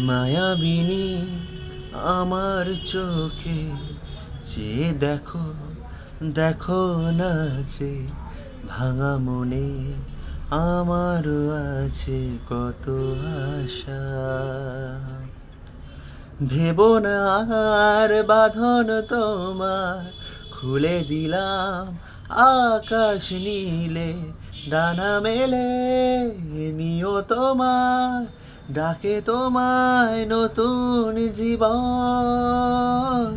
মায়াবিনী আমার চোখে চেয়ে দেখো, দেখো না যে ভাঙা মনে আমারও আছে কত আশা। ভেবো না আর বাঁধন তোমার, খুলে দিলাম আকাশ নীলে, ডানা মেলে নিও তোমার, ডাকে তোমায় নতুন জীবন।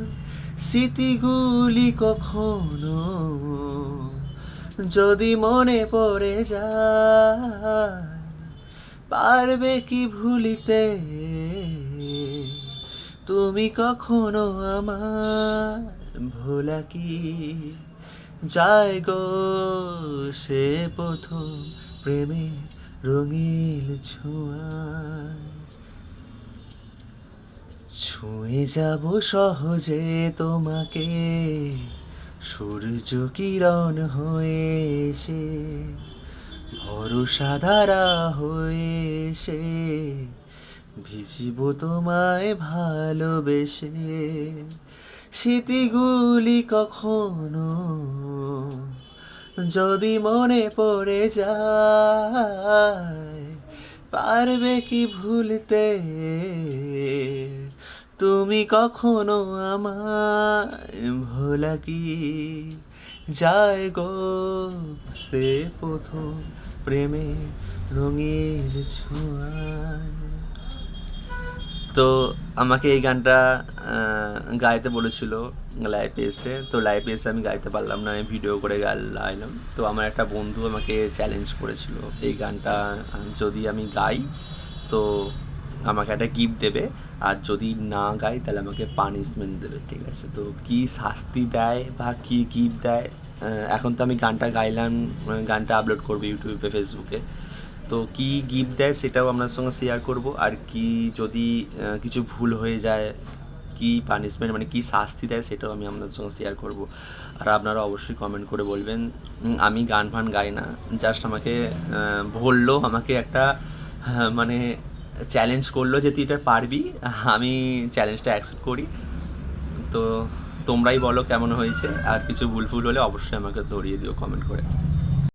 স্মৃতিগুলি কখনো যদি মনে পড়ে যায়, পারবে কি ভুলিতে তুমি কখনো আমার ভোলা কি যায় গো সে প্রথম প্রেমের রঙিন ছোঁয়ায়। ছুঁয়ে যাব সহজে তোমাকে, সূর্য কিরণ হয়ে এসে, ভরসা ধারা হয়ে এসে, ভিজিব তোমায় ভালোবেসে। স্মৃতিগুলি কখনো যদি মনে পড়ে যায়, পারবে কি ভুলতে তুমি কখনো আমায় ভোলা কি যায় গো সে প্রথম প্রেমে রঙের ছোঁয়ায়। তো আমাকে এই গানটা গাইতে বলেছিল লাইভে এসে, তো লাইভে এসে আমি গাইতে পারলাম না, আমি ভিডিও করে গাইলাম। তো আমার একটা বন্ধু আমাকে চ্যালেঞ্জ করেছিল এই গানটা যদি আমি গাই তো আমাকে একটা গিফট দেবে, আর যদি না গাই তাহলে আমাকে পানিশমেন্ট দেবে, ঠিক আছে? তো কী শাস্তি দেয় বা কী গিফট দেয়, এখন তো আমি গানটা গাইলাম, গানটা আপলোড করবো ইউটিউবে, ফেসবুকে। তো কী গিফট দেয় সেটাও আপনার সঙ্গে শেয়ার করব, আর কি যদি কিছু ভুল হয়ে যায়, কী পানিশমেন্ট মানে কী শাস্তি দেয় সেটাও আমি আপনার সঙ্গে শেয়ার করব। আর আপনারা অবশ্যই কমেন্ট করে বলবেন। আমি গান ফান গাই না, জাস্ট আমাকে বললো, আমাকে একটা মানে চ্যালেঞ্জ করলো যে তুই এটা পারবি, আমি চ্যালেঞ্জটা অ্যাকসেপ্ট করি। তো তোমরাই বলো কেমন হয়েছে, আর কিছু ভুল হলে অবশ্যই আমাকে ধরিয়ে দিও কমেন্ট করে।